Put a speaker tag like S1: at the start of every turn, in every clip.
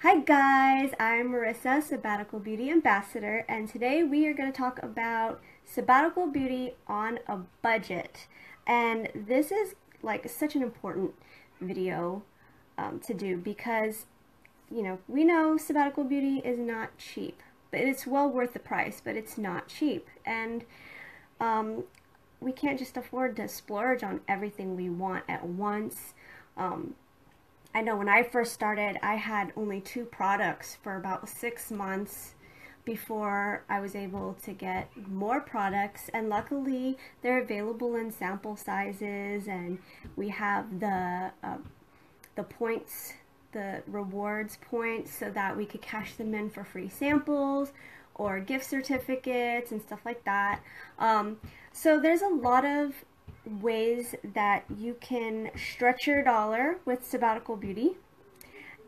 S1: Hi guys, I'm Marissa, Sabbatical Beauty Ambassador, and today we are going to talk about sabbatical beauty on a budget. And this is like such an important video to do because, we know sabbatical beauty is not cheap, but it's well worth the price, but it's not cheap. And we can't just afford to splurge on everything we want at once. I know when I first started, I had only 2 products for about 6 months before I was able to get more products, and luckily they're available in sample sizes, and we have the points, the rewards points, so that we could cash them in for free samples or gift certificates and stuff like that. So there's a lot of ways that you can stretch your dollar with sabbatical beauty,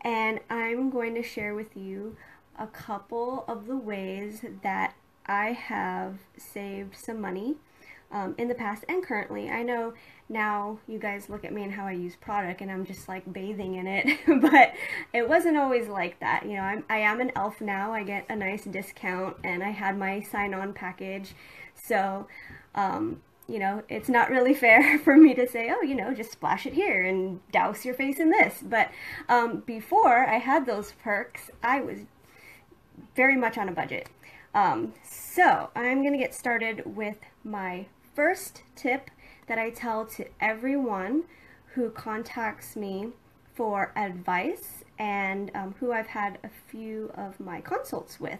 S1: and I'm going to share with you a couple of the ways that I have saved some money in the past and currently. I know now you guys look at me and how I use product and I'm just like bathing in it, but it wasn't always like that. I am an elf now. I get a nice discount and I had my sign-on package, so it's not really fair for me to say, oh, just splash it here and douse your face in this. But before I had those perks, I was very much on a budget. So I'm going to get started with my first tip that I tell to everyone who contacts me for advice and who I've had a few of my consults with.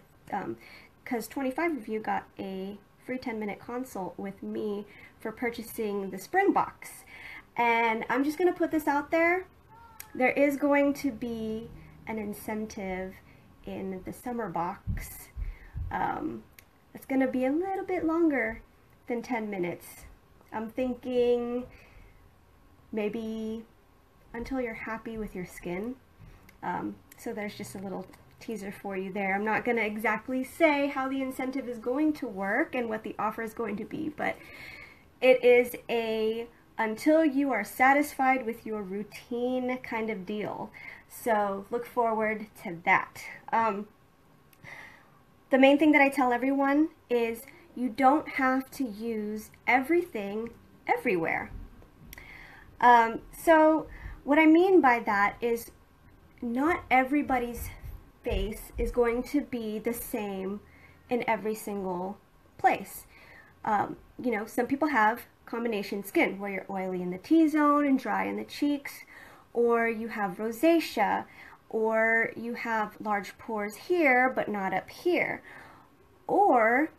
S1: Because 25 of you got a free 10-minute consult with me for purchasing the spring box. And I'm just going to put this out there. There is going to be an incentive in the summer box. It's going to be a little bit longer than 10 minutes. I'm thinking maybe until you're happy with your skin. So there's just a little teaser for you there. I'm not going to exactly say how the incentive is going to work and what the offer is going to be, but it is a until you are satisfied with your routine kind of deal. So look forward to that. The main thing that I tell everyone is you don't have to use everything everywhere. So what I mean by that is not everybody's face is going to be the same in every single place. Some people have combination skin where you're oily in the T-zone and dry in the cheeks, or you have rosacea, or you have large pores here but not up here. Or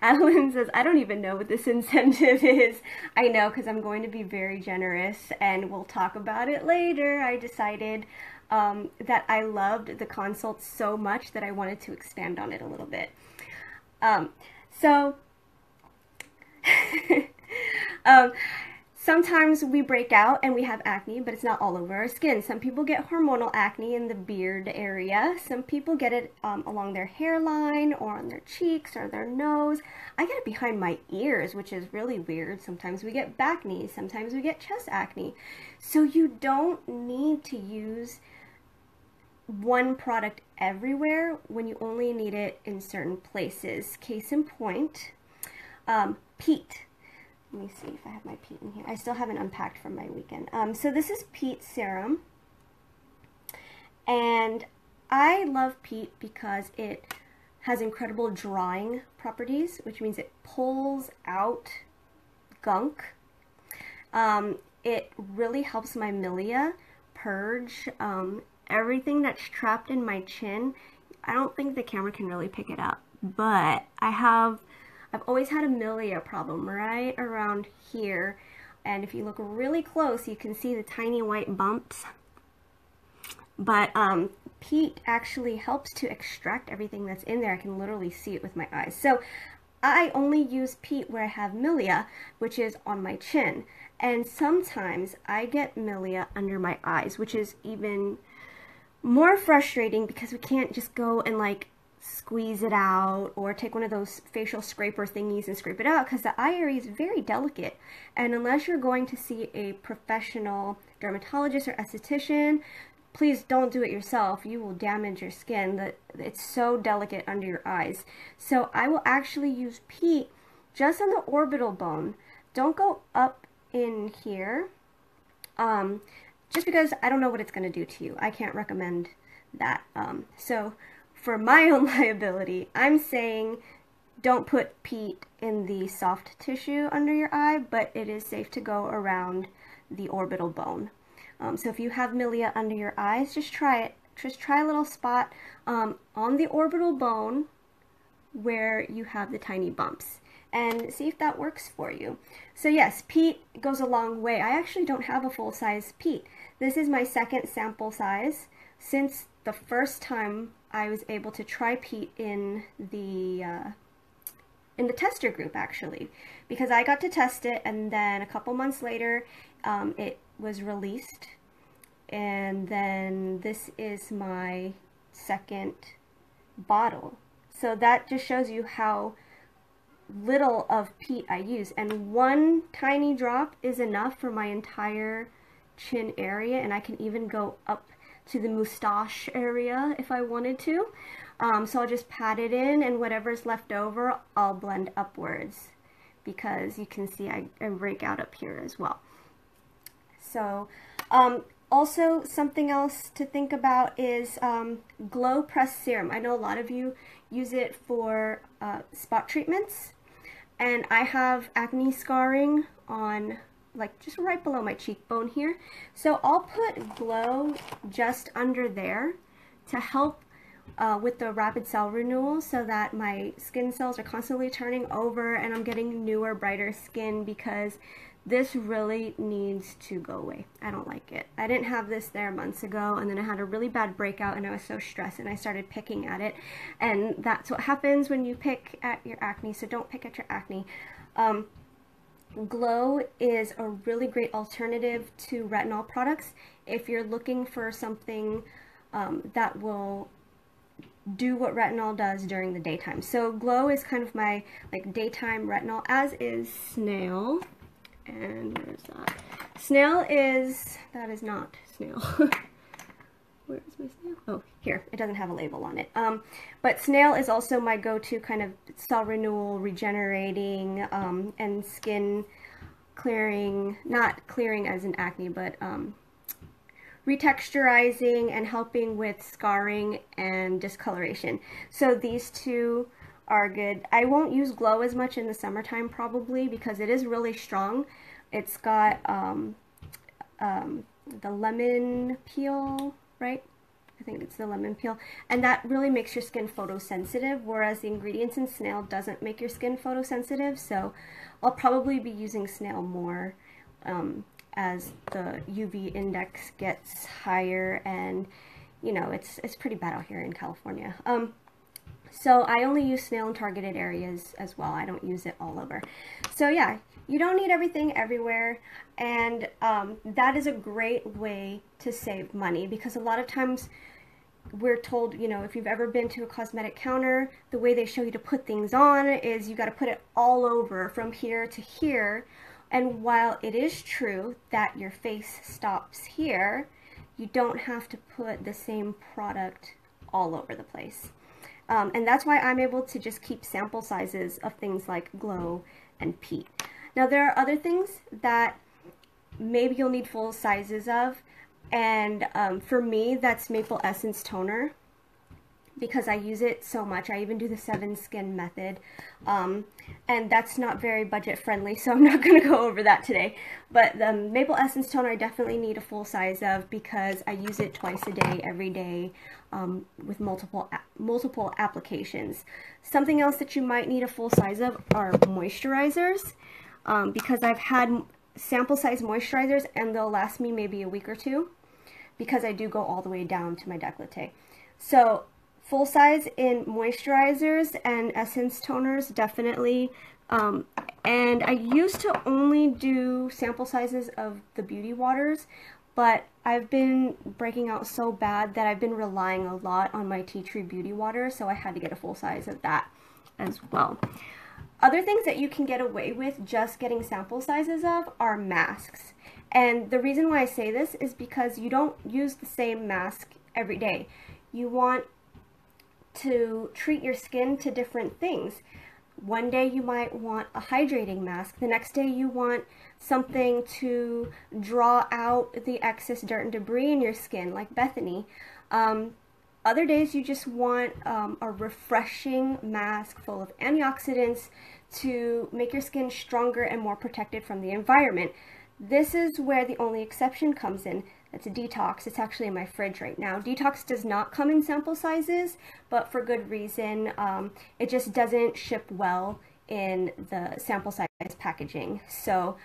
S1: Adeline says, I don't even know what this incentive is. I know, because I'm going to be very generous and we'll talk about it later. I decided that I loved the consult so much that I wanted to expand on it a little bit. Sometimes we break out and we have acne, but it's not all over our skin. Some people get hormonal acne in the beard area. Some people get it along their hairline or on their cheeks or their nose. I get it behind my ears, which is really weird. Sometimes we get back acne. Sometimes we get chest acne. So you don't need to use one product everywhere when you only need it in certain places. Case in point, peat. Let me see if I have my peat in here. I still haven't unpacked from my weekend. So this is peat serum, and I love peat because it has incredible drying properties, which means it pulls out gunk. It really helps my milia purge everything that's trapped in my chin. I don't think the camera can really pick it up, but I've always had a milia problem right around here, and if you look really close you can see the tiny white bumps. But peat actually helps to extract everything that's in there. I can literally see it with my eyes. So I only use peat where I have milia, which is on my chin, and sometimes I get milia under my eyes, which is even more frustrating because we can't just go and like squeeze it out or take one of those facial scraper thingies and scrape it out, because the eye area is very delicate, and unless you're going to see a professional dermatologist or esthetician, please don't do it yourself. You will damage your skin. It's so delicate under your eyes. So I will actually use peat just on the orbital bone. Don't go up in here, just because I don't know what it's going to do to you. I can't recommend that. So for my own liability, I'm saying don't put peat in the soft tissue under your eye, but it is safe to go around the orbital bone. So if you have milia under your eyes, just try it. Just try a little spot on the orbital bone where you have the tiny bumps, and see if that works for you. So yes, peat goes a long way. I actually don't have a full-size peat. This is my second sample size since the first time I was able to try peat in the tester group, actually, because I got to test it, and then a couple months later it was released, and then this is my second bottle. So that just shows you how little of peat I use, and one tiny drop is enough for my entire chin area, and I can even go up to the moustache area if I wanted to. So I'll just pat it in, and whatever's left over I'll blend upwards, because you can see I rake out up here as well. So also something else to think about is Glow Press Serum. I know a lot of you use it for spot treatments, and I have acne scarring on, like, just right below my cheekbone here. So I'll put Glow just under there to help with the rapid cell renewal, so that my skin cells are constantly turning over and I'm getting newer, brighter skin, because this really needs to go away. I don't like it. I didn't have this there months ago, and then I had a really bad breakout and I was so stressed and I started picking at it, and that's what happens when you pick at your acne, so don't pick at your acne. Glow is a really great alternative to retinol products if you're looking for something that will do what retinol does during the daytime. So Glow is kind of my daytime retinol, as is Snail. And where's that? Snail is, that is not Snail. Where is my Snail? Oh, here. It doesn't have a label on it. But Snail is also my go-to kind of cell renewal, regenerating, and skin clearing, not clearing as in acne, but retexturizing and helping with scarring and discoloration. So these two are good. I won't use Glow as much in the summertime probably, because it is really strong. It's got the lemon peel, right? I think it's the lemon peel, and that really makes your skin photosensitive, whereas the ingredients in Snail doesn't make your skin photosensitive. So I'll probably be using Snail more as the UV index gets higher, and you know, it's pretty bad out here in California. So I only use Snail in targeted areas as well. I don't use it all over. So yeah, you don't need everything everywhere, and that is a great way to save money, because a lot of times we're told, you know, if you've ever been to a cosmetic counter, the way they show you to put things on is you got to put it all over from here to here. And while it is true that your face stops here, you don't have to put the same product all over the place. And that's why I'm able to just keep sample sizes of things like Glow and peat. Now there are other things that maybe you'll need full sizes of, and for me that's Maple Essence Toner, because I use it so much. I even do the 7 skin method, and that's not very budget friendly, so I'm not going to go over that today. But the Maple Essence Toner I definitely need a full size of, because I use it twice a day, every day, with multiple applications. Something else that you might need a full size of are moisturizers, because I've had sample size moisturizers and they'll last me maybe a week or two, because I do go all the way down to my décolleté. So full size in moisturizers and essence toners, definitely. And I used to only do sample sizes of the beauty waters, but I've been breaking out so bad that I've been relying a lot on my tea tree beauty water, so I had to get a full size of that as well. Other things that you can get away with just getting sample sizes of are masks. And the reason why I say this is because you don't use the same mask every day. You want to treat your skin to different things. One day you might want a hydrating mask. The next day you want something to draw out the excess dirt and debris in your skin, like Bethany. Other days you just want a refreshing mask full of antioxidants to make your skin stronger and more protected from the environment. This is where the only exception comes in. It's a detox. It's actually in my fridge right now. Detox does not come in sample sizes, but for good reason. It just doesn't ship well in the sample size packaging. So,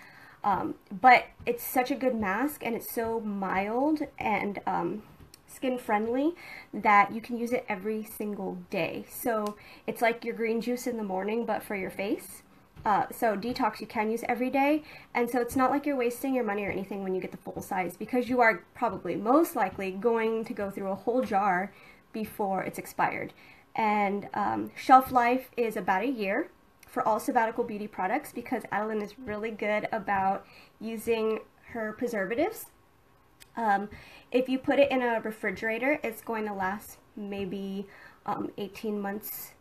S1: but it's such a good mask, and it's so mild and skin friendly that you can use it every single day. So it's like your green juice in the morning, but for your face. So detox you can use every day, and so it's not like you're wasting your money or anything when you get the full size, because you are probably most likely going to go through a whole jar before it's expired. And shelf life is about a year for all Sabbatical Beauty products, because Adeline is really good about using her preservatives. If you put it in a refrigerator, it's going to last maybe 18 months,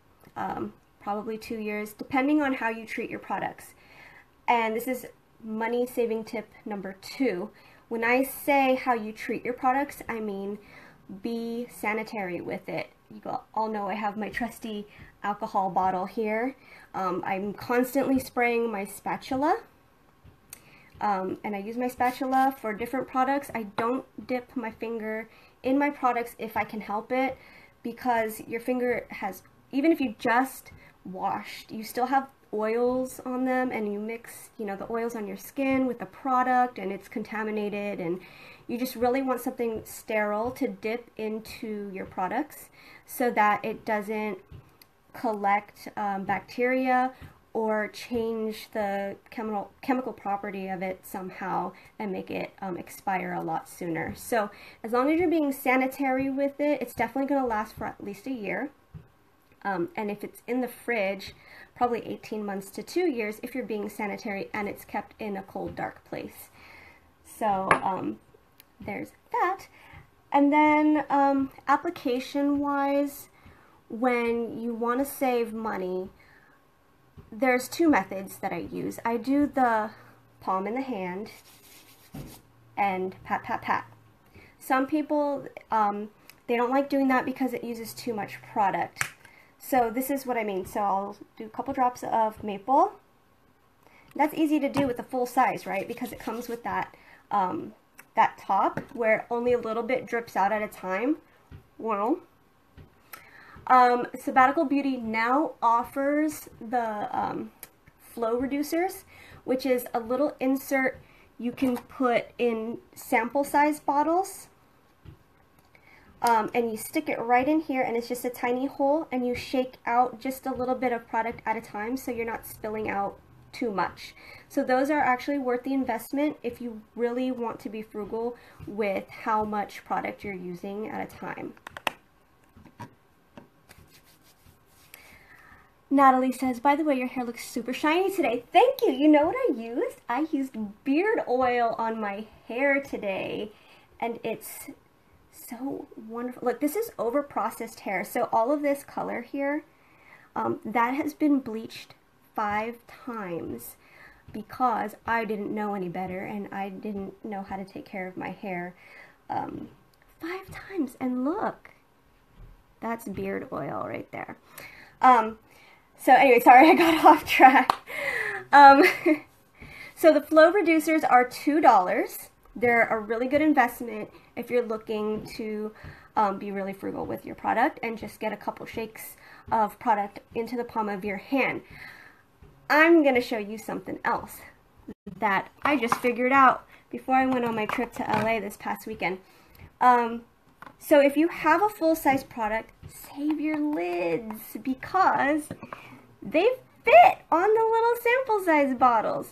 S1: probably 2 years, depending on how you treat your products. And this is money saving tip number 2. When I say how you treat your products, I mean be sanitary with it. You all know I have my trusty alcohol bottle here. I'm constantly spraying my spatula. And I use my spatula for different products. I don't dip my finger in my products if I can help it, because your finger has, even if you just washed, you still have oils on them, and you mix, you know, the oils on your skin with the product, and it's contaminated, and you just really want something sterile to dip into your products so that it doesn't collect bacteria or change the chemical property of it somehow and make it expire a lot sooner. So as long as you're being sanitary with it, it's definitely going to last for at least a year. And if it's in the fridge, probably 18 months to 2 years if you're being sanitary and it's kept in a cold, dark place. So there's that. And then application-wise, when you want to save money, there's 2 methods that I use. I do the palm in the hand and pat, pat, pat. Some people, they don't like doing that because it uses too much product. So this is what I mean. So I'll do a couple drops of maple. That's easy to do with the full size, right? Because it comes with that, that top where only a little bit drips out at a time. Well, Sabbatical Beauty now offers the flow reducers, which is a little insert you can put in sample size bottles. And you stick it right in here, and it's just a tiny hole, and you shake out just a little bit of product at a time so you're not spilling out too much. So those are actually worth the investment if you really want to be frugal with how much product you're using at a time. Natalie says, by the way, your hair looks super shiny today. Thank you. You know what I used? I used beard oil on my hair today, and it's so wonderful. Look, this is over processed hair. So all of this color here, that has been bleached 5 times because I didn't know any better and I didn't know how to take care of my hair. 5 times, and look, that's beard oil right there. So anyway, sorry, I got off track. So the flow reducers are $2. They're a really good investment if you're looking to be really frugal with your product and just get a couple shakes of product into the palm of your hand. I'm going to show you something else that I just figured out before I went on my trip to LA this past weekend. So if you have a full-size product, save your lids because they fit on the little sample size bottles.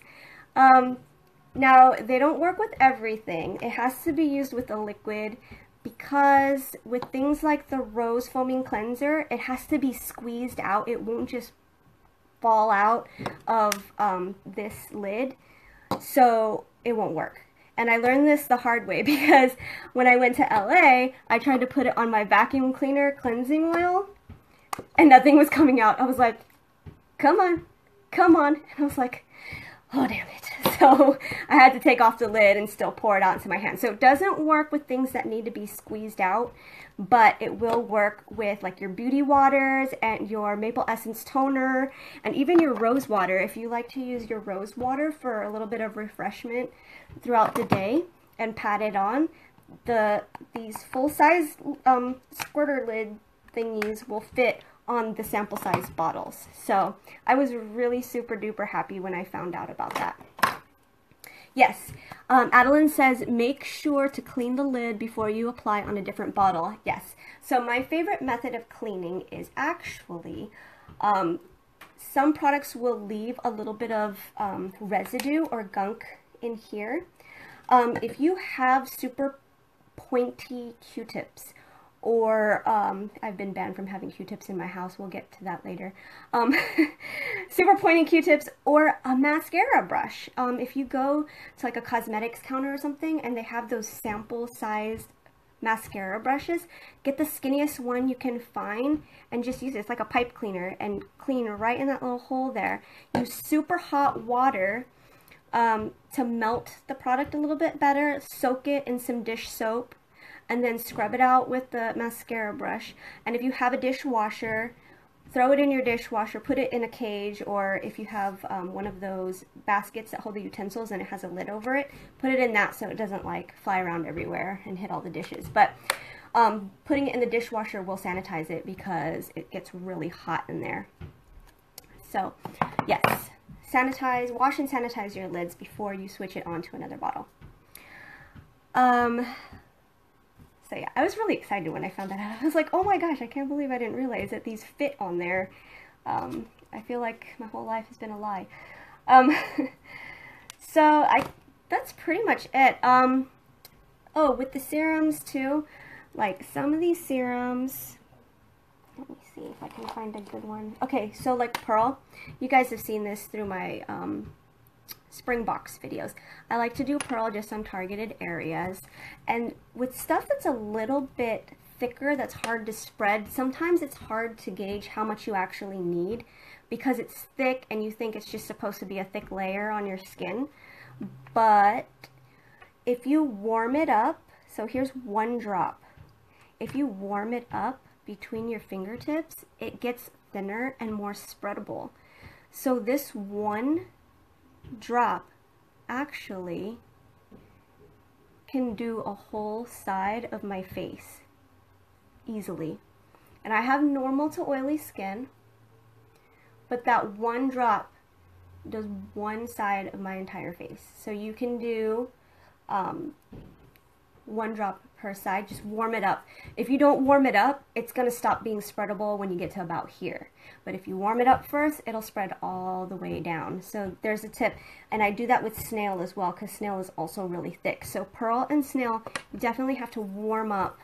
S1: Now, they don't work with everything. It has to be used with a liquid because with things like the Rose Foaming Cleanser, it has to be squeezed out. It won't just fall out of this lid, so it won't work. And I learned this the hard way because when I went to LA, I tried to put it on my vacuum cleaner cleansing oil and nothing was coming out. I was like, come on, come on. And I was like, oh, damn it. So I had to take off the lid and still pour it out into my hand. So it doesn't work with things that need to be squeezed out, but it will work with like your beauty waters and your maple essence toner and even your rose water. If you like to use your rose water for a little bit of refreshment throughout the day and pat it on, these full-size squirter lid thingies will fit on the sample size bottles. So I was really super duper happy when I found out about that. Yes, Adeline says make sure to clean the lid before you apply on a different bottle. Yes, so my favorite method of cleaning is actually, some products will leave a little bit of residue or gunk in here. If you have super pointy Q-tips, or I've been banned from having Q-tips in my house, we'll get to that later, super pointy Q-tips, or a mascara brush. If you go to like a cosmetics counter or something and they have those sample sized mascara brushes, get the skinniest one you can find and just use it. It's like a pipe cleaner, and clean right in that little hole there. Use super hot water to melt the product a little bit better, soak it in some dish soap, and then scrub it out with the mascara brush. And if you have a dishwasher, throw it in your dishwasher, put it in a cage, or if you have one of those baskets that hold the utensils and it has a lid over it, put it in that so it doesn't like fly around everywhere and hit all the dishes. But putting it in the dishwasher will sanitize it because it gets really hot in there. So yes, sanitize, wash and sanitize your lids before you switch it on to another bottle. So yeah, I was really excited when I found that out. I was like, oh my gosh, I can't believe I didn't realize that these fit on there. I feel like my whole life has been a lie. So that's pretty much it. Oh, with the serums too, like some of these serums, let me see if I can find a good one. Okay, so like Pearl, you guys have seen this through my spring box videos. I like to do Pearl just on targeted areas, and with stuff that's a little bit thicker that's hard to spread, sometimes it's hard to gauge how much you actually need because it's thick and you think it's just supposed to be a thick layer on your skin. But if you warm it up, so here's 1 drop. If you warm it up between your fingertips, it gets thinner and more spreadable. So this 1 drop actually can do a whole side of my face easily. And I have normal to oily skin, but that 1 drop does 1 side of my entire face. So you can do 1 drop per side. Just warm it up. If you don't warm it up, it's going to stop being spreadable when you get to about here. But if you warm it up first, it'll spread all the way down. So there's a tip. And I do that with snail as well, because snail is also really thick. So Pearl and snail, you definitely have to warm up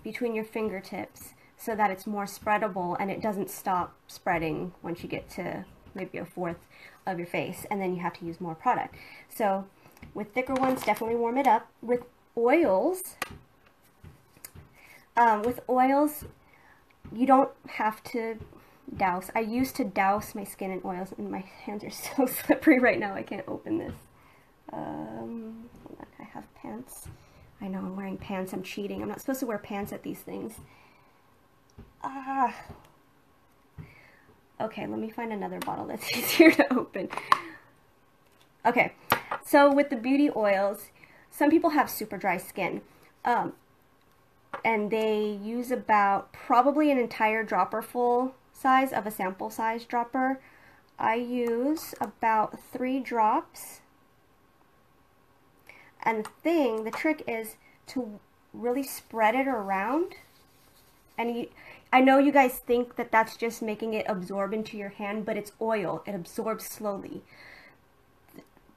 S1: between your fingertips so that it's more spreadable and it doesn't stop spreading once you get to maybe 1/4 of your face, and then you have to use more product. So with thicker ones, definitely warm it up. With oils, you don't have to douse. I used to douse my skin in oils, and my hands are so slippery right now. I can't open this. Hold on, I have pants. I know I'm wearing pants. I'm cheating. I'm not supposed to wear pants at these things. Okay, let me find another bottle that's easier to open. Okay, so with the beauty oils, some people have super dry skin, and they use about probably an entire dropper full size of a sample size dropper. I use about 3 drops. And the trick is to really spread it around. And I know you guys think that that's just making it absorb into your hand, but it's oil. It absorbs slowly.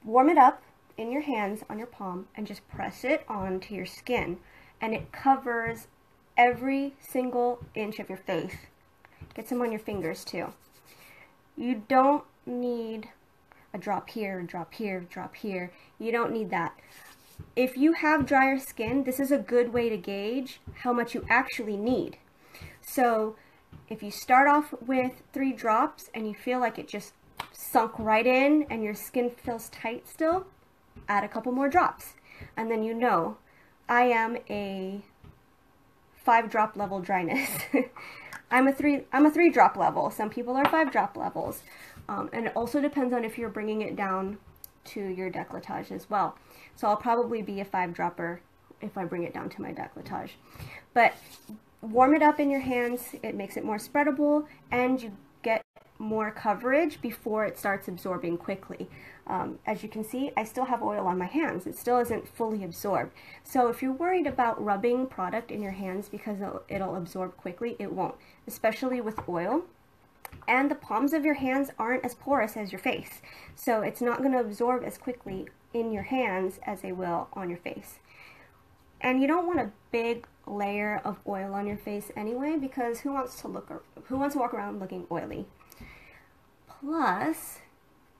S1: Warm it up in your hands, on your palm, and just press it onto your skin. And it covers every single inch of your face. Get some on your fingers too. You don't need a drop here, drop here, drop here. You don't need that. If you have drier skin, this is a good way to gauge how much you actually need. So if you start off with 3 drops and you feel like it just sunk right in and your skin feels tight still, add a couple more drops. And then you know, I am a 5-drop level dryness. I'm a 3-drop level. Some people are 5-drop levels. And it also depends on if you're bringing it down to your décolletage as well. So I'll probably be a 5-dropper if I bring it down to my décolletage. But warm it up in your hands. It makes it more spreadable, and you get more coverage before it starts absorbing quickly. As you can see, I still have oil on my hands. It still isn't fully absorbed. So if you're worried about rubbing product in your hands because it'll absorb quickly, it won't, especially with oil. And the palms of your hands aren't as porous as your face, so it's not going to absorb as quickly in your hands as they will on your face. And you don't want a big layer of oil on your face anyway, because who wants to walk around looking oily? Plus,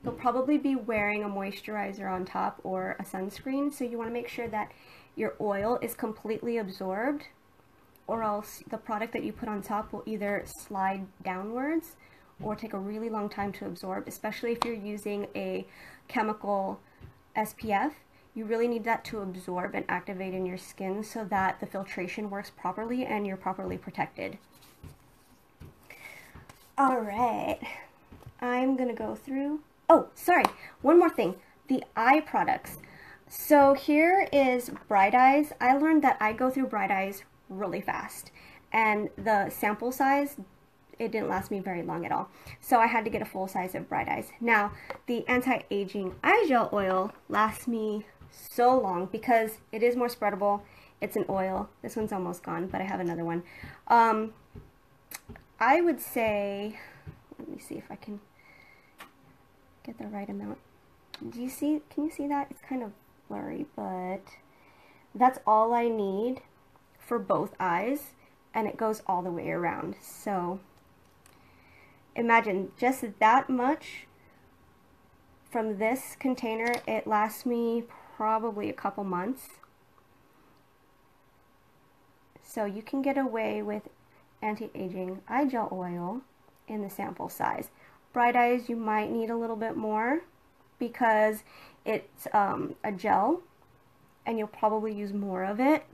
S1: you'll probably be wearing a moisturizer on top or a sunscreen, so you want to make sure that your oil is completely absorbed, or else the product that you put on top will either slide downwards or take a really long time to absorb, especially if you're using a chemical SPF. You really need that to absorb and activate in your skin so that the filtration works properly and you're properly protected. Alright, I'm gonna go through, oh, sorry, one more thing, the eye products. So here is Bright Eyes. I learned that I go through Bright Eyes really fast, and the sample size, it didn't last me very long at all, so I had to get a full size of Bright Eyes. Now the anti-aging eye gel oil lasts me so long because it is more spreadable. It's an oil. This one's almost gone, but I have another one. I would say, let me see if I can get the right amount. Can you see that? It's kind of blurry, but that's all I need for both eyes, and it goes all the way around. So imagine just that much from this container. It lasts me probably a couple months. So you can get away with anti-aging eye gel oil in the sample size. Bright Eyes, you might need a little bit more because it's a gel and you'll probably use more of it.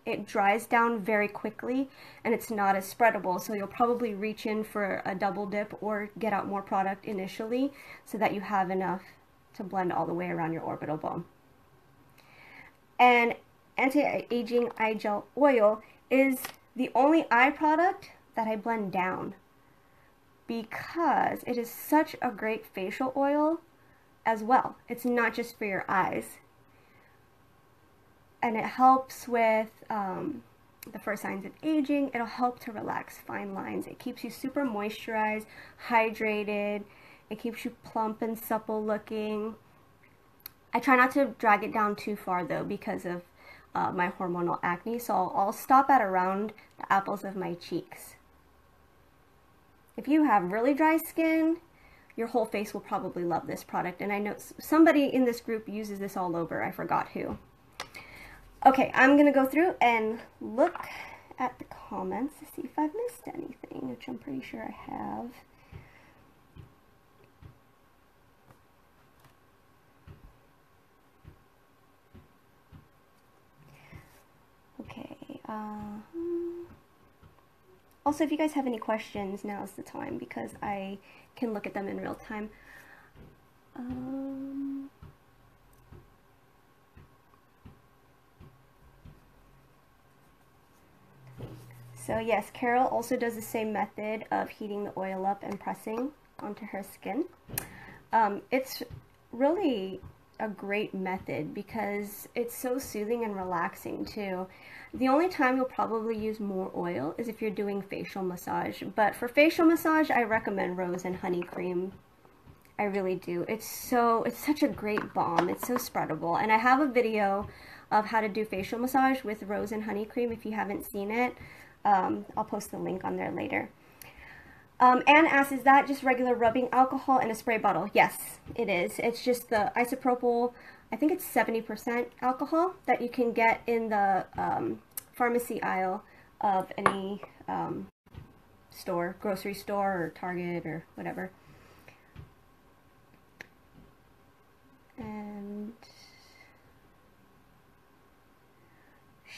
S1: It dries down very quickly and it's not as spreadable, so you'll probably reach in for a double dip or get out more product initially so that you have enough to blend all the way around your orbital bone. And anti-aging eye gel oil is the only eye product that I blend down because it is such a great facial oil as well. It's not just for your eyes. And it helps with the first signs of aging. It'll help to relax fine lines. It keeps you super moisturized, hydrated. It keeps you plump and supple looking. I try not to drag it down too far though because of my hormonal acne, so I'll stop at around the apples of my cheeks. If you have really dry skin, your whole face will probably love this product, and I know somebody in this group uses this all over. I forgot who. Okay, I'm gonna go through and look at the comments to see if I've missed anything, which I'm pretty sure I have. Okay, also, if you guys have any questions, now's the time because I can look at them in real time. So yes, Carol also does the same method of heating the oil up and pressing onto her skin. It's really a great method because it's so soothing and relaxing too. The only time you'll probably use more oil is if you're doing facial massage, but for facial massage I recommend rose and honey cream. I really do. It's such a great balm. It's so spreadable, and I have a video of how to do facial massage with rose and honey cream if you haven't seen it. I'll post the link on there later. Anne asks, is that just regular rubbing alcohol in a spray bottle? Yes, it is. It's just the isopropyl, I think it's 70% alcohol that you can get in the pharmacy aisle of any store, grocery store or Target or whatever. And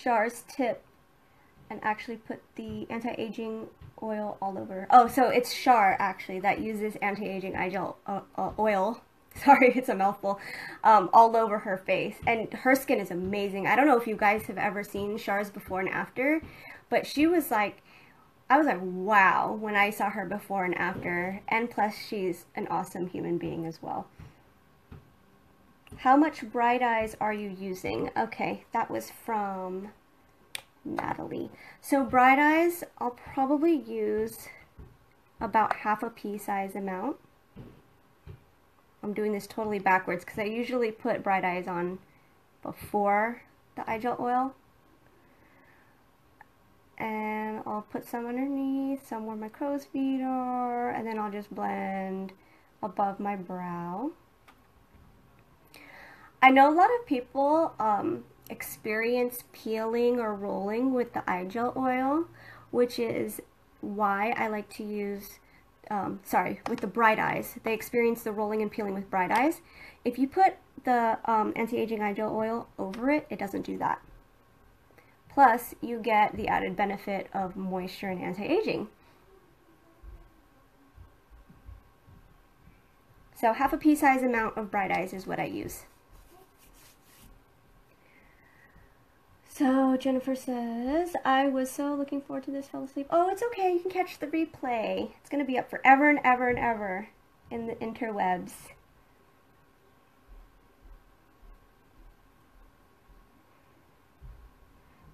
S1: Char's tip, and actually put the anti-aging oil all over. Oh, so it's Char actually that uses anti-aging eye gel oil. Sorry, it's a mouthful. All over her face, and her skin is amazing. I don't know if you guys have ever seen Char's before and after, but she was like, I was like, wow, when I saw her before and after. And plus, she's an awesome human being as well. How much Bright Eyes are you using? Okay, that was from Natalie. So Bright Eyes, I'll probably use about half a pea size amount. I'm doing this totally backwards because I usually put Bright Eyes on before the eye gel oil. And I'll put some underneath, some where my crow's feet are, and then I'll just blend above my brow. I know a lot of people experience peeling or rolling with the eye gel oil, which is why I like to use, with the Bright Eyes. They experience the rolling and peeling with Bright Eyes. If you put the anti-aging eye gel oil over it, it doesn't do that. Plus, you get the added benefit of moisture and anti-aging. So half a pea size amount of Bright Eyes is what I use. So Jennifer says, I was so looking forward to this, fell asleep. Oh, it's okay, you can catch the replay. It's going to be up forever and ever and ever in the interwebs.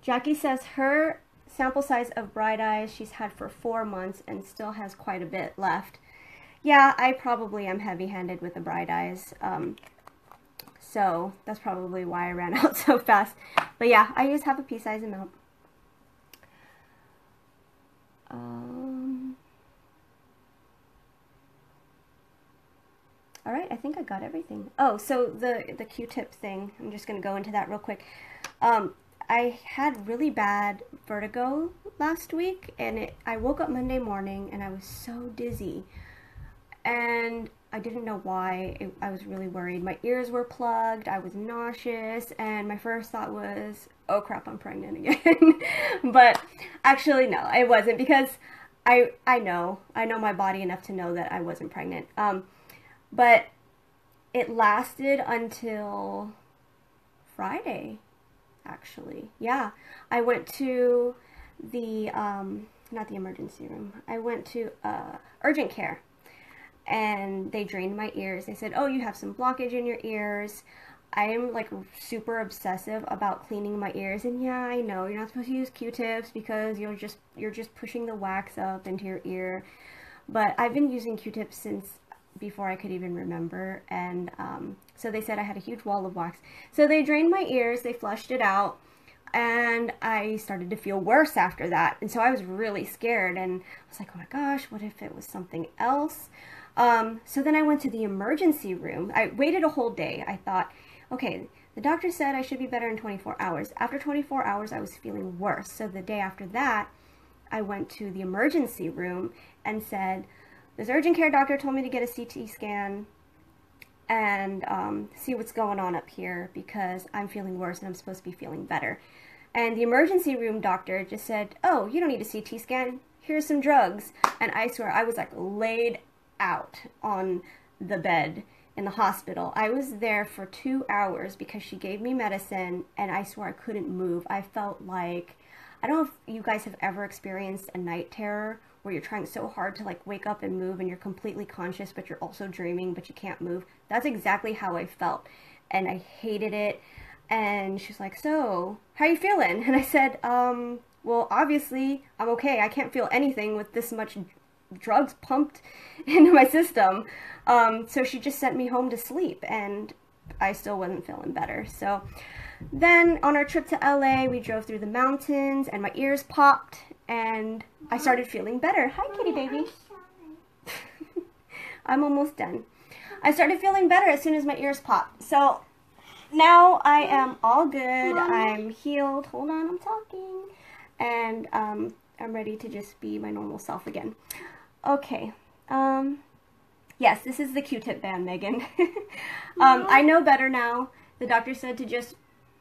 S1: Jackie says her sample size of Bright Eyes she's had for 4 months and still has quite a bit left. Yeah, I probably am heavy-handed with the Bright Eyes. So that's probably why I ran out so fast. But yeah, I use half a pea size amount. All right, I think I got everything. Oh, so the Q-tip thing, I'm just going to go into that real quick. I had really bad vertigo last week, and I woke up Monday morning and I was so dizzy. And I didn't know why. I was really worried. My ears were plugged, I was nauseous, and my first thought was, oh crap, I'm pregnant again. But actually, no, it wasn't, because I know my body enough to know that I wasn't pregnant. But it lasted until Friday, actually. Yeah, I went to the, not the emergency room, I went to urgent care. And they drained my ears. They said, oh, you have some blockage in your ears. I am like super obsessive about cleaning my ears, and yeah, I know you're not supposed to use Q-tips because you're just pushing the wax up into your ear. But I've been using Q-tips since before I could even remember, and so they said I had a huge wall of wax. So they drained my ears, they flushed it out, and I started to feel worse after that. And so I was really scared, and I was like, oh my gosh, what if it was something else? So then I went to the emergency room. I waited a whole day. I thought, okay, the doctor said I should be better in 24 hours. After 24 hours, I was feeling worse. So the day after that, I went to the emergency room and said, this urgent care doctor told me to get a CT scan and see what's going on up here because I'm feeling worse and I'm supposed to be feeling better. And the emergency room doctor just said, oh, you don't need a CT scan. Here's some drugs. And I swear, I was like laid out on the bed in the hospital. I was there for 2 hours because she gave me medicine, and I swear I couldn't move. I felt like, I don't know if you guys have ever experienced a night terror where you're trying so hard to like wake up and move and you're completely conscious but you're also dreaming but you can't move. That's exactly how I felt, and I hated it. And she's like, so how are you feeling? And I said, well, obviously I'm okay. I can't feel anything with this much drugs pumped into my system. So she just sent me home to sleep, and I still wasn't feeling better. So then on our trip to LA, we drove through the mountains and my ears popped and I started feeling better. Hi, kitty baby. I'm almost done. I started feeling better as soon as my ears popped. So now I am all good. I'm healed. Hold on, I'm talking. And I'm ready to just be my normal self again. Okay. Yes, this is the Q-tip band, Megan. I know better now. The doctor said to just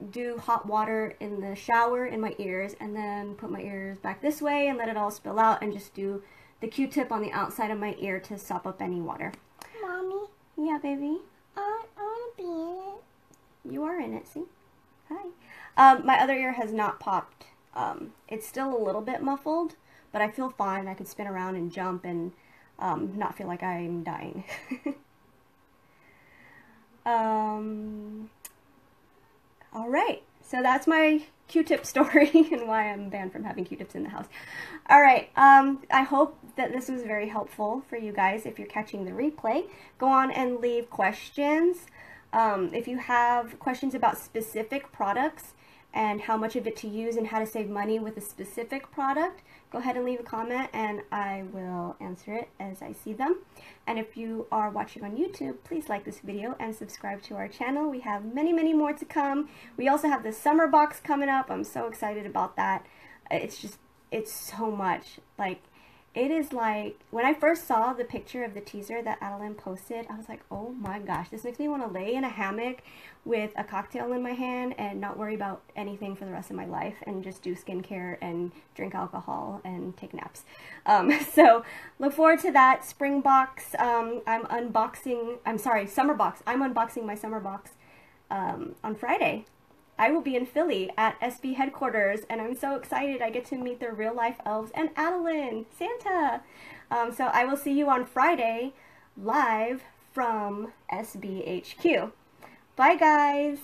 S1: do hot water in the shower in my ears and then put my ears back this way and let it all spill out and just do the Q-tip on the outside of my ear to sop up any water.
S2: Mommy?
S1: Yeah, baby?
S2: I want to be in it.
S1: You are in it, see? Hi. My other ear has not popped. It's still a little bit muffled, but I feel fine. I could spin around and jump and not feel like I'm dying. Alright, so that's my Q-tip story and why I'm banned from having Q-tips in the house. Alright, I hope that this was very helpful for you guys. If you're catching the replay, go on and leave questions. If you have questions about specific products and how much of it to use and how to save money with a specific product, go ahead and leave a comment and I will answer it as I see them. And if you are watching on YouTube, please like this video and subscribe to our channel. We have many, many more to come. We also have the summer box coming up. I'm so excited about that. It's so much. Like, it is like, when I first saw the picture of the teaser that Adeline posted, I was like, oh my gosh, this makes me want to lay in a hammock with a cocktail in my hand and not worry about anything for the rest of my life and just do skincare and drink alcohol and take naps. So look forward to that. Spring box, summer box. I'm unboxing my summer box on Friday. I will be in Philly at SB headquarters, and I'm so excited. I get to meet the real-life elves and Adeline, Santa. So I will see you on Friday, live from SBHQ. Bye, guys.